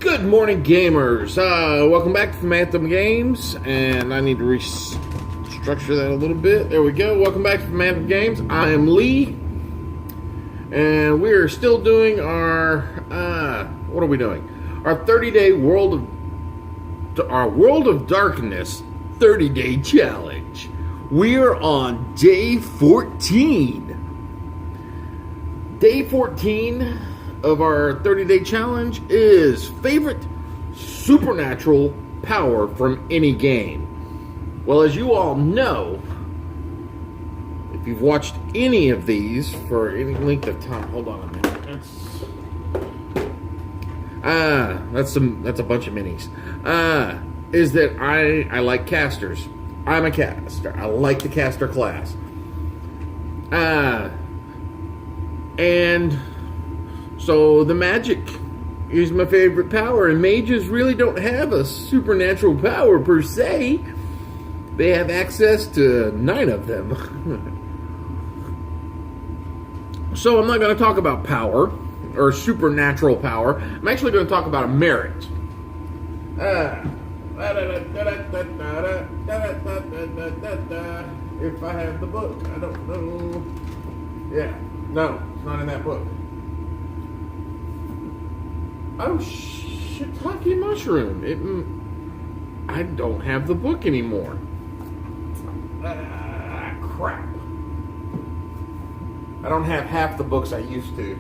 Good morning, gamers. Welcome back from Anthem Games, and I need to restructure that a little bit. There we go. Welcome back from Anthem Games. I am Lee, and we are still doing our what are we doing? Our 30-day World of Darkness 30-day challenge. We are on day 14. Day 14 of our 30-day challenge is favorite supernatural power from any game. Well, as you all know, if you've watched any of these for any length of time, hold on a minute. That's a bunch of minis. Is that I like casters. I'm a caster. I like the caster class. And so the magic is my favorite power, and mages really don't have a supernatural power per se. They have access to 9 of them. So I'm not going to talk about power or supernatural power. I'm actually going to talk about a merit. If I have the book, I don't know. Yeah, no, it's not in that book. Oh, shiitake mushroom. I don't have the book anymore. Crap. I don't have half the books I used to.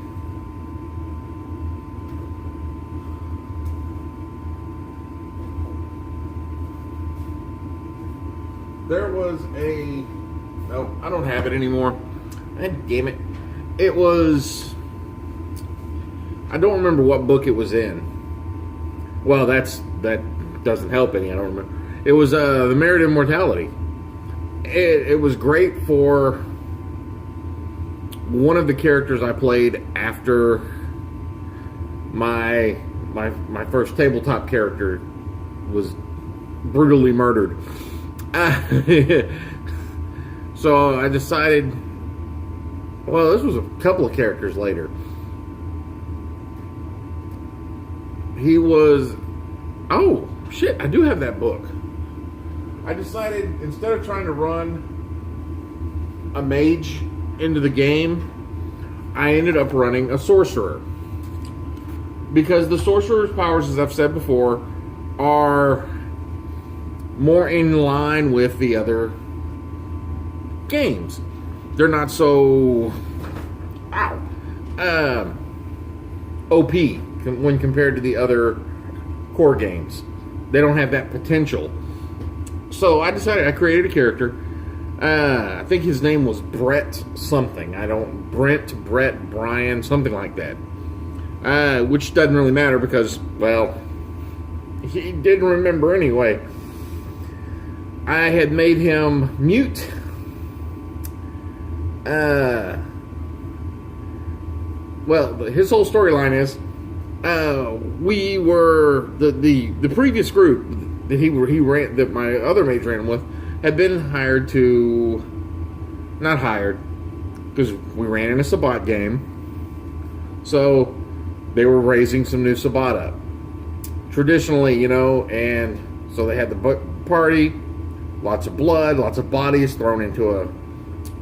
There was a... No, I don't have it anymore. God damn it. It was... I don't remember what book it was in. Well, that doesn't help any. I don't remember. It was The Merit of Immortality. It was great for one of the characters I played after my first tabletop character was brutally murdered. So I decided. Well, this was a couple of characters later. He was... Oh, shit, I do have that book. I decided, instead of trying to run a mage into the game, I ended up running a sorcerer. Because the sorcerer's powers, as I've said before, are more in line with the other games. They're not so... OP when compared to the other core games. They don't have that potential. So I decided, I created a character. I think his name was Brett something. Brett, Brian, something like that. Which doesn't really matter because, well, he didn't remember anyway. I had made him mute. Well, his whole storyline is, we were the previous group that my other mage ran with had been hired to, not hired, because we ran in a Sabbat game, so they were raising some new Sabbat up traditionally, and so they had the party, lots of blood, lots of bodies thrown into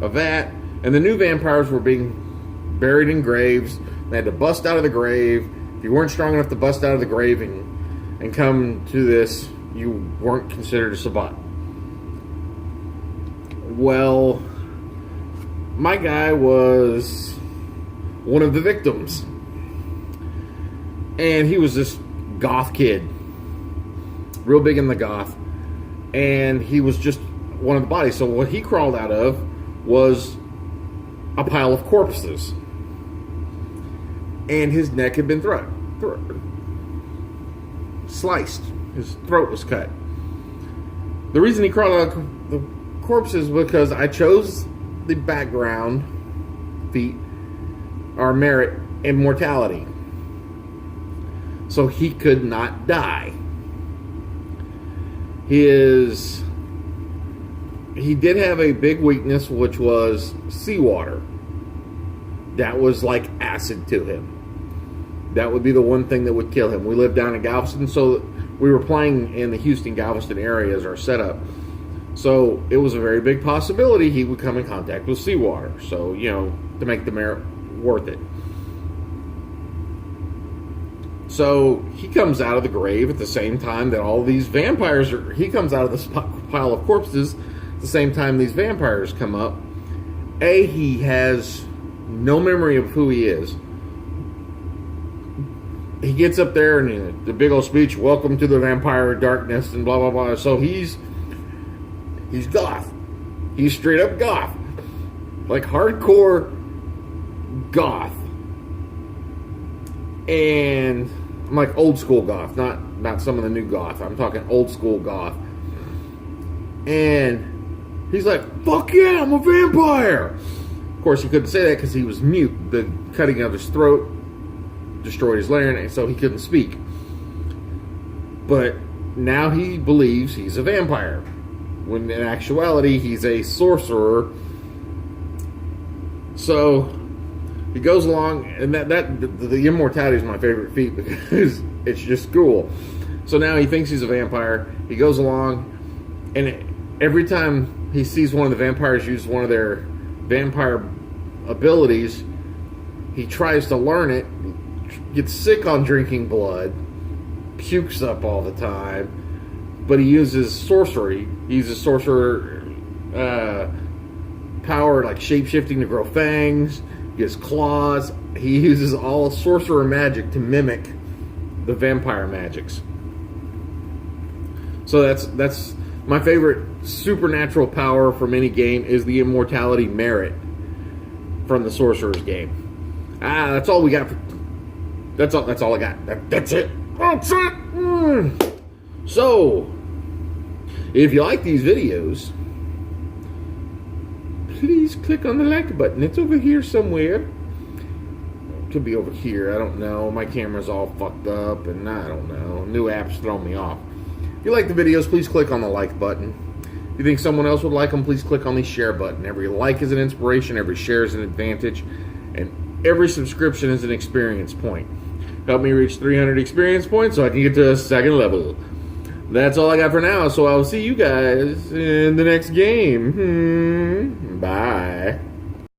a vat, and the new vampires were being buried in graves. They had to bust out of the grave. If you weren't strong enough to bust out of the grave and come to this, you weren't considered a Sabbat. Well, my guy was one of the victims. And he was this goth kid. Real big in the goth. And he was just one of the bodies. So what he crawled out of was a pile of corpses. And his neck had been sliced. His throat was cut. The reason he crawled out of the corpses was because I chose the background feat, or merit, immortality. So he could not die. He did have a big weakness, which was seawater. That was like acid to him. that would be the one thing that would kill him. We lived down in Galveston, so we were playing in the Houston-Galveston area as our setup. So it was a very big possibility he would come in contact with seawater. So, to make the merit worth it. So he comes out of the grave at the same time that all these vampires are. He comes out of this pile of corpses at the same time these vampires come up. He has no memory of who he is. He gets up there and the big old speech, "Welcome to the vampire darkness," and blah blah blah. So he's goth. He's straight up goth, like hardcore goth. And I'm like old school goth, not some of the new goth. I'm talking old school goth. And he's like, "Fuck yeah, I'm a vampire." Of course, he couldn't say that because he was mute. The cutting of his throat destroyed his larynx, so he couldn't speak. But now he believes he's a vampire, when in actuality he's a sorcerer. So he goes along, and the immortality is my favorite feat because it's just cool. So now he thinks he's a vampire. He goes along, and every time he sees one of the vampires use one of their vampire abilities, he tries to learn it, gets sick on drinking blood, pukes up all the time, but he uses sorcery. He uses sorcerer power, like shape-shifting to grow fangs, he has claws. He uses all sorcerer magic to mimic the vampire magics. So that's my favorite supernatural power from any game is the immortality merit from the sorcerer's game. That's all we got. That's all I got. That's it. That's it. So, if you like these videos, please click on the like button. It's over here somewhere. It could be over here. I don't know. My camera's all fucked up, and I don't know. New app's throwing me off. If you like the videos, please click on the like button. If you think someone else would like them, please click on the share button. Every like is an inspiration, every share is an advantage, and every subscription is an experience point. Help me reach 300 experience points so I can get to a second level. That's all I got for now, so I'll see you guys in the next game. Bye.